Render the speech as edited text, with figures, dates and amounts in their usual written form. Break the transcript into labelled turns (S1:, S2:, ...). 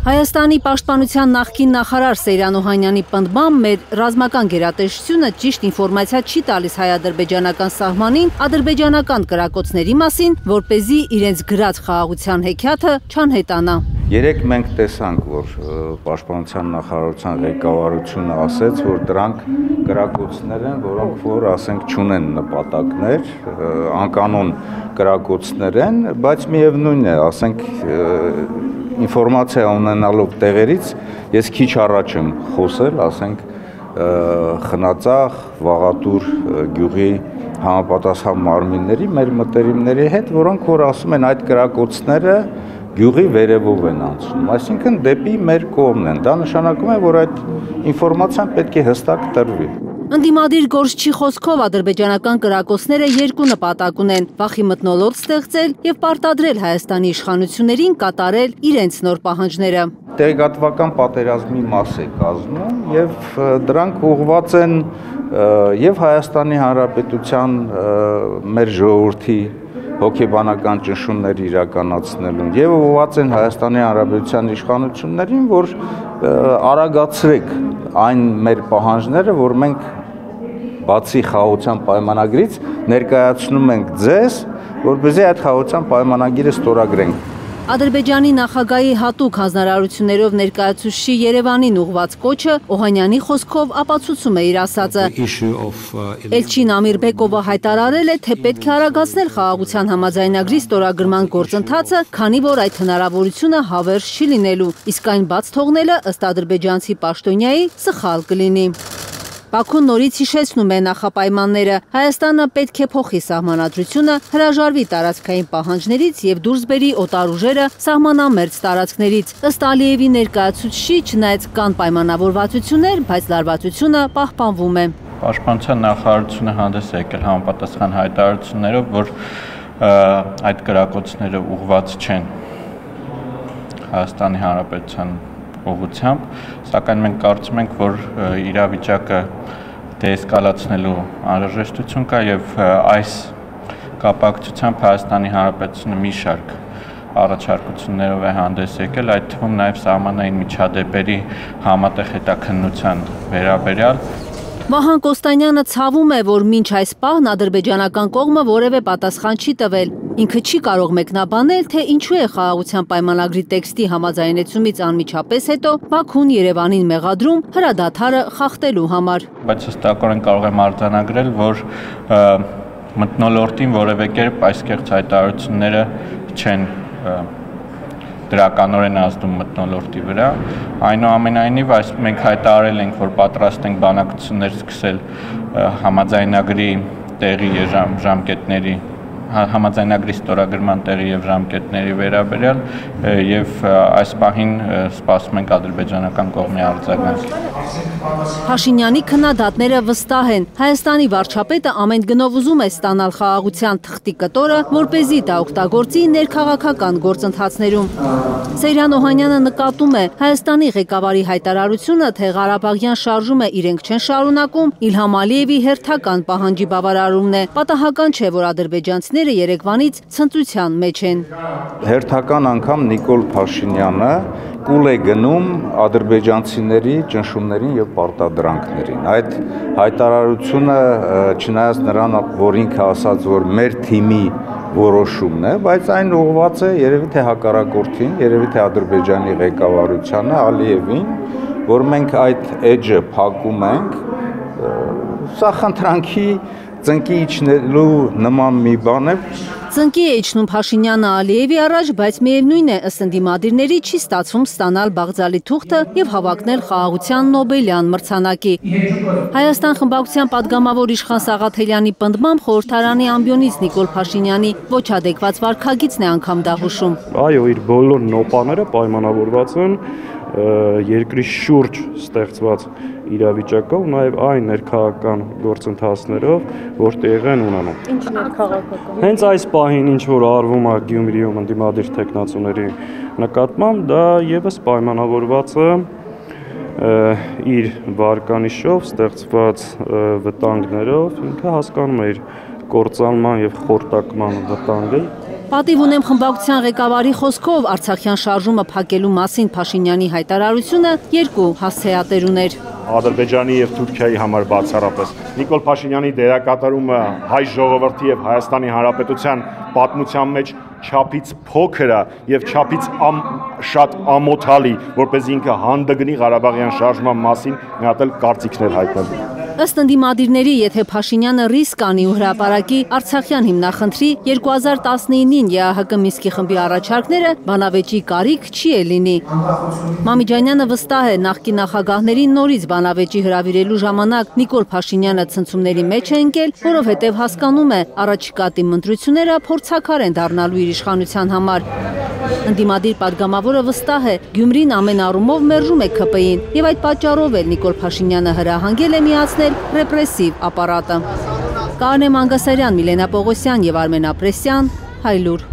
S1: Հայաստանի պաշտպանության նախկին նախարար Սեյրան Օհանյանի պնդմամբ մեր ռազմական գերատեսչությունը ճիշտ ինֆորմացիա չի տալիս հայ-ադրբեջանական սահմանին ադրբեջանական կրակոցների մասին, որպեսզի իրենց գրած խաղաղության հեքիաթը չանհետանա։
S2: Երեկ մենք տեսանք, որ պաշտպանության նախարարության ղեկավարությունը ասեց, որ դրանք կրակոցներ են, որոնք որ ասենք չունեն նպատակներ, անկանոն կրակոցներ են, բայց միևնույն է, ասենք ինֆորմացիա ունենալով տեղերից ես քիչ առաջ եմ խոսել, ասենք Խնածախ, Վաղատուր գյուղի համապատասխան մարմինների մեր մտերիմների հետ, որոնք որ ասում են այդ կրակոցները գյուղի վերևով են անցնում, այսինքն դեպի մեր կողմն են, դա նշանակում է, որ այդ ինֆորմացիան պետք է հստակ տրվի։
S1: Ընդդիմադիր Գորչչի խոսքով ադրբեջանական կրակոցները երկու նպատակ ունեն՝ վախի մթնոլորտ ստեղծել եւ պարտադրել Հայաստանի իշխանություններին կատարել իրենց նոր պահանջները։
S2: Տեղեկատվական պատերազմի մաս է կազմում եւ դրանք ուղղված են եւ Հայաստանի Հանրապետության մեր ժողովրդի հոգեբանական ճնշումներ իրականացնելուն եւ ուղղված են Հայաստանի Հանրապետության իշխանություններին, որ արագացրեք այն մեր պահանջները, որ մենք բացի խաղաղության պայմանագրից ներկայացնում ենք ձեզ, որպեսզի այդ խաղաղության պայմանագիրը ստորագրենք։
S1: Ադրբեջանի նախագահի հատուկ հանձնարարություններով ներկայացուցչի Երևանին ուղղված կոչը Օհանյանի խոսքով ապացուցում է իր ասածը։ Էլչին Ամիրբեկովը հայտարարել է, թե պետք է արագացնել խաղաղության համաձայնագրի ստորագրման գործընթացը, քանի որ այդ հնարավորությունը հավերժ չի լինելու, իսկ այն բաց թողնելը ըստ ադրբեջանցի պաշտոնյայի սխալ կլինի։ Բաքուն նորից հիշեցնում է նախապայմանները, Հայաստանը պետք է փոխի սահմանադրությունը, հրաժարվի տարածքային պահանջներից եւ դուրս բերի օտար ուժերը սահմանամերձ տարածքներից։ Ըստ Ալիևի ներկայացուցչի, չնայած կան պայմանավորվածություններ, բայց լարվածությունը պահպանվում է։
S3: Պաշտպանության նախարարությունը հանդես է եկել համապատասխան հայտարարություններով, որ այդ կրակոցները ուղղված չեն Հայաստանի Հանրապետության ուղղությամբ, սակայն մենք կարծում ենք, որ իրավիճակը դեէսկալացնելու անհրաժեշտություն կա եւ այս կապակցությամբ Հայաստանի Հանրապետությունը մի շարք առաջարկություններով է հանդես եկել, այդ թվում նաեւ սահմանային միջադեպերի համատեղ հետաքննության վերաբերյալ։
S1: Վահան Կոստանյանը ցավում է, որ մինչ այս պահն ադրբեջանական կողմը որևէ պատասխան չի տվել։ Ինքը չի կարող մեկնաբանել, թե ինչու է խաղաղության պայմանագրի տեքստի համաձայնեցումից անմիջապես հետո Բաքուն Երևանին մեղադրում հրադադարը խախտելու համար։
S3: Բայց հստակորեն կարող եմ արձանագրել, որ մթնոլորտին որևէ կերպ այս կեղծ հայտարարությունները չեն դրականորեն ազդում մթնոլորտի վրա, այնուամենայնիվ մենք հայտարարել ենք, որ պատրաստ ենք բանակցություններ սկսել համաձայնագրի տեղի ժամկետների, համաձայնագրի ստորագրման տեղի եւ ժամկետների վերաբերյալ եւ այս պահին սպասում ենք ադրբեջանական կողմի արձագանք։
S1: Փաշինյանի քննադատները վստահ են, Հայաստանի վարչապետը ամեն գնով ուզում է ստանալ խաղաղության թղթի կտորը, որպեսզի դա օգտագործի ներքաղաքական գործընթացներում։ Սեյրան Օհանյանը նկատում է, Հայաստանի ղեկավարի հայտարարությունը, թե Ղարաբաղյան շարժումը իրենք չեն շարունակում, Իլհամ Ալիևի հերթական պահանջի բավարարումն է։ Պատահական չէ, որ ադրբեջանցիները Երևանից ցնծության մեջ են։
S2: Հերթական անգամ Նիկոլ Փաշինյանը կուլ է գնում ադրբեջանցիների ճնշումներին եւ պարտադրանքներին։ Այդ հայտարարությունը չնայած նրան, որ ինքը ասաց, որ մեր թիմի որոշումն է, բայց այն ուղղված է երևի թե հակառակորդին, երևի թե Ադրբեջանի ղեկավարությանը, Ալիևին, որ մենք այդ էջը փակում ենք, սա խնդրանքի ծնկի իջնելու նման մի բան է։
S1: Ծնկի է իջնում Փաշինյանը Ալիևի առաջ, բայց միևնույն է, ըստ ընդդիմադիրների չի ստացվում ստանալ Բաղձալի թուղթը եւ հավակնել խաղաղության Նոբելյան մրցանակի։ Հայաստան խմբակցության падգամավոր Իշխան Սաղաթելյանի պնդմամբ խորհրդարանի ամբիոնից Նիկոլ Փաշինյանի ոչ ադեկվատ վարքագիծն է անգամ դա հուշում։
S4: Այո, իր բոլոր նոպաները պայմանավորված են երկրի շուրջ ստեղծված իրավիճակով, նաև այն ներքաղաքական գործընթացներով, որ տեղի են ունենում։
S1: Ինչ ներքաղաքական։
S4: Հենց այս պահին ինչ որ արվում է Գյումրիում ընդդիմադիր տեխնացուների նկատմամբ, դա եւս պայմանավորված է իր վարկանիշով ստեղծված վտանգներով, ինքը հասկանում է իր կործանման եւ խորտակման վտանգը։
S1: Պատիվ ունեմ խմբակցության ղեկավարի խոսքով Արցախյան շարժումը փակելու մասին Փաշինյանի հայտարարությունը երկու հասցեատեր ուներ։
S5: Ադրբեջանի եւ Թուրքիայի համար բացառապես Նիկոլ Փաշինյանի դերակատարումը հայ ժողովրդի եւ Հայաստանի Հանրապետության պատմության մեջ չափից փոքր է եւ չափից շատ ամոթալի, որպես ինքը հանդգնի Ղարաբաղյան շարժման մասին մի հատ էլ կարծիքներ հայտնել։
S1: Ըստ ընդդիմադիրների, եթե Փաշինյանը ռիսկ անի ու հրապարակի Արցախյան հիմնախնդրի 2019-ին ԵԱՀԿ Մինսկի խմբի առաջարկները, բանավեճի կարիք չի է լինի։ Մամիջանյանը վստահ է, նախկին նախագահներին նորից բանավեճի հրավիրելու ժամանակ Նիկոլ Փաշինյանը ցնցումների մեջ է ընկել, որովհետև հասկանում է, առաջիկա դիմընտրությունները փորձաքար են դառնալու իր իշխանության համար։ Ընդդիմադիր падգամավորը վստահ է, Գյումրին ամեն առումով մերժում է ՔՊ-ին եւ այդ պատճառով էլ Նիկոլ Փաշինյանը հրահանգել է միացնել ռեպրեսիվ ապարատը։ Կարնե Մանգասարյան, Միլենա Պողոսյան եւ Արմեն Ապրեսյան, Հայլուր։